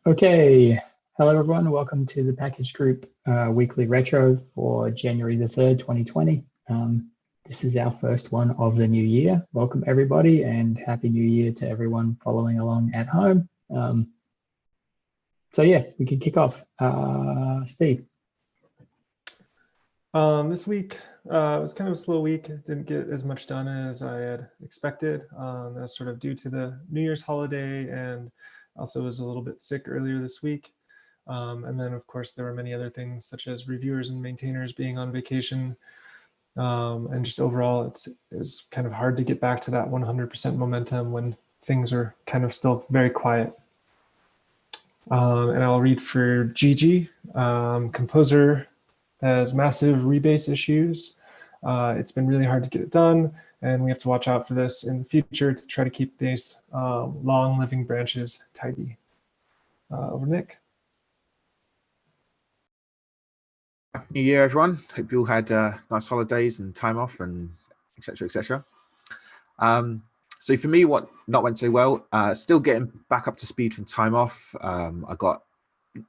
Okay, hello everyone. Welcome to the Package Group weekly retro for January the 3rd, 2020. This is our first one of the new year. Welcome everybody and Happy New Year to everyone following along at home. So yeah, we can kick off. Steve. This week it was kind of a slow week. Didn't get as much done as I had expected. That's sort of due to the New Year's holiday, and also was a little bit sick earlier this week. And then of course there were many other things such as reviewers and maintainers being on vacation. And just overall it was kind of hard to get back to that 100% momentum when things are kind of still very quiet. And I'll read for Gigi. Composer has massive rebase issues. It's been really hard to get it done, and we have to watch out for this in the future to try to keep these long living branches tidy. Over to Nick. Happy New Year, everyone. Hope you all had nice holidays and time off and etc. etc. So for me, what not went so well, still getting back up to speed from time off. I got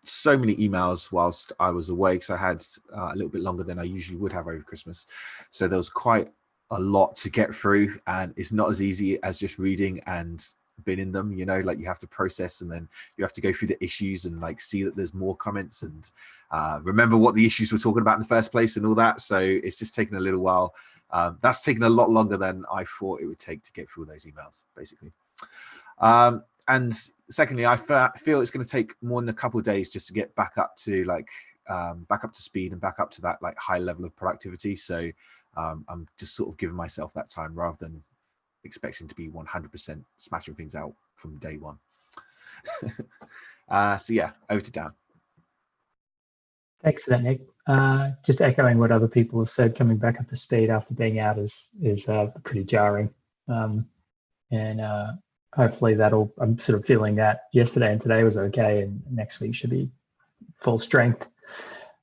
so many emails whilst I was away because I had a little bit longer than I usually would have over Christmas. So there was quite a lot to get through, and it's not as easy as just reading and being in them, you know, like you have to process and then you have to go through the issues and like see that there's more comments and remember what the issues we're talking about in the first place and all that. So it's just taken a little while. That's taken a lot longer than I thought it would take to get through those emails, basically. And secondly, I feel it's going to take more than a couple of days just to get back up to like back up to speed and back up to that like high level of productivity. So I'm just sort of giving myself that time rather than expecting to be 100% smashing things out from day one. So yeah, over to Dan. Thanks for that, Nick. Just echoing what other people have said, coming back up to speed after being out is pretty jarring. And hopefully I'm sort of feeling that yesterday and today was okay, and next week should be full strength.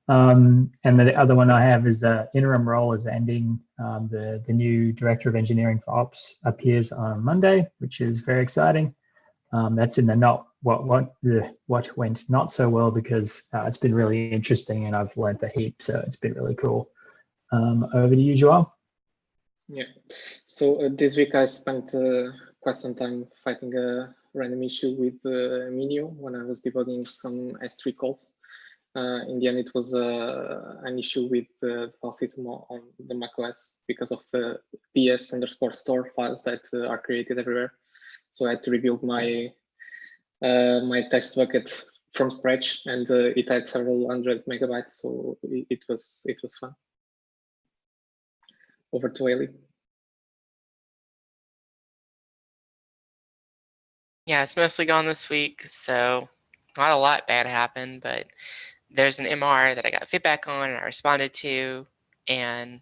And the other one I have is the interim role is ending. The new director of engineering for ops appears on Monday, which is very exciting. That's in the what went not so well because it's been really interesting and I've learned a heap, so it's been really cool. Over to you, Joao. Yeah, so this week I spent quite some time fighting a random issue with Minio when I was debugging some S3 calls. In the end, it was an issue with the file system on the macOS because of the ps_store files that are created everywhere. So I had to rebuild my my test bucket from scratch, and it had several hundred megabytes. So it was fun. Over to Ailey. Yeah, it's mostly gone this week, so not a lot bad happened, but there's an MR that I got feedback on and I responded to, and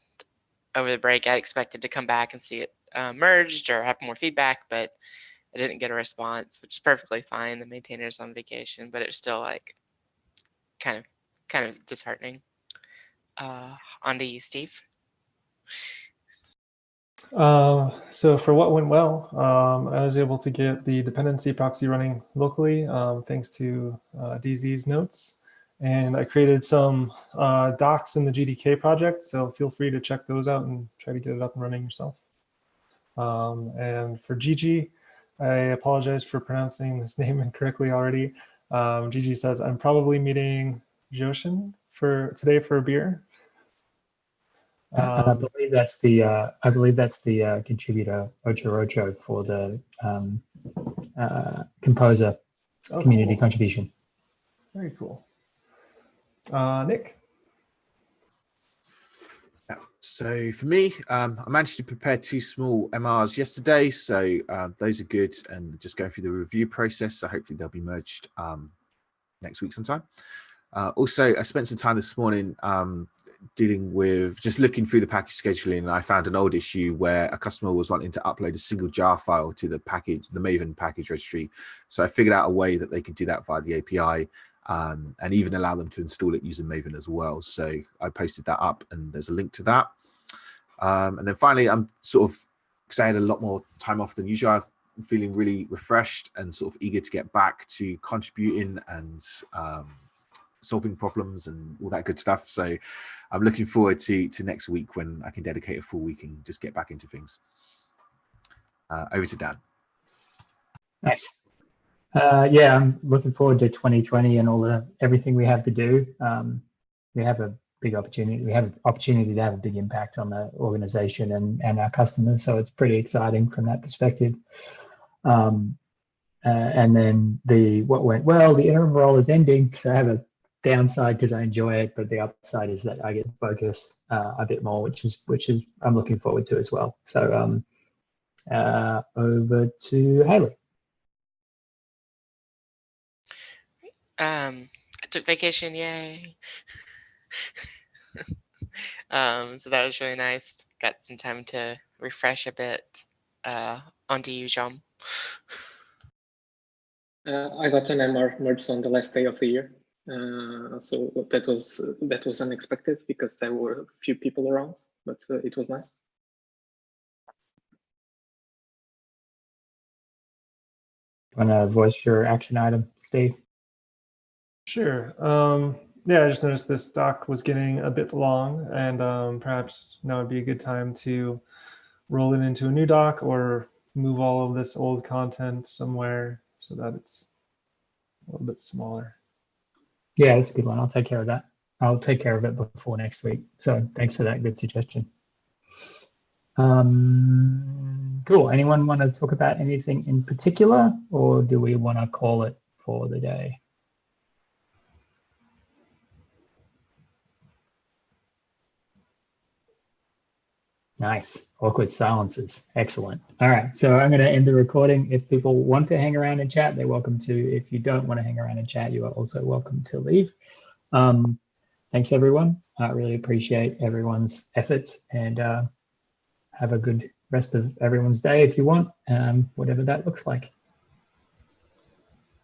over the break I expected to come back and see it merged or have more feedback, but I didn't get a response, which is perfectly fine. The maintainer's on vacation, but it's still like kind of disheartening. On to you, Steve. So for what went well, I was able to get the dependency proxy running locally thanks to DZ's notes. And I created some docs in the GDK project, so feel free to check those out and try to get it up and running yourself. And for Gigi, I apologize for pronouncing his name incorrectly already. Gigi says, I'm probably meeting Joshin today for a beer. I believe that's the contributor Ocho for the Composer community contribution. Very cool. Nick? Yeah. So for me, I managed to prepare 2 small MRs yesterday, so those are good and just going through the review process, so hopefully they'll be merged next week sometime. Also, I spent some time this morning dealing with just looking through the package scheduling, and I found an old issue where a customer was wanting to upload a single jar file to the Maven package registry. So I figured out a way that they could do that via the API and even allow them to install it using Maven as well. So I posted that up and there's a link to that. And then finally, I'm sort of, because I had a lot more time off than usual, I've feeling really refreshed and sort of eager to get back to contributing and solving problems and all that good stuff. So I'm looking forward to next week when I can dedicate a full week and just get back into things. Over to Dan. Nice. Yeah, I'm looking forward to 2020 and everything we have to do. We have a big opportunity. We have an opportunity to have a big impact on the organization and our customers. So it's pretty exciting from that perspective. And then what went well, the interim role is ending. So I have a downside because I enjoy it, but the upside is that I get to focus a bit more, which is I'm looking forward to as well. So over to Haley. I took vacation, yay. So that was really nice. Got some time to refresh a bit. On to you, John. I got an MR merged on the last day of the year. So that was unexpected because there were a few people around, but it was nice. Want to voice your action item, Steve? Sure. Yeah, I just noticed this doc was getting a bit long, and perhaps now would be a good time to roll it into a new doc or move all of this old content somewhere so that it's a little bit smaller. Yeah, that's a good one. I'll take care of that. I'll take care of it before next week. So thanks for that good suggestion. Cool. Anyone want to talk about anything in particular, or do we want to call it for the day? Nice. Awkward silences. Excellent. All right. So I'm going to end the recording. If people want to hang around and chat, they're welcome to. If you don't want to hang around and chat, you are also welcome to leave. Thanks, everyone. I really appreciate everyone's efforts, and have a good rest of everyone's day if you want, whatever that looks like.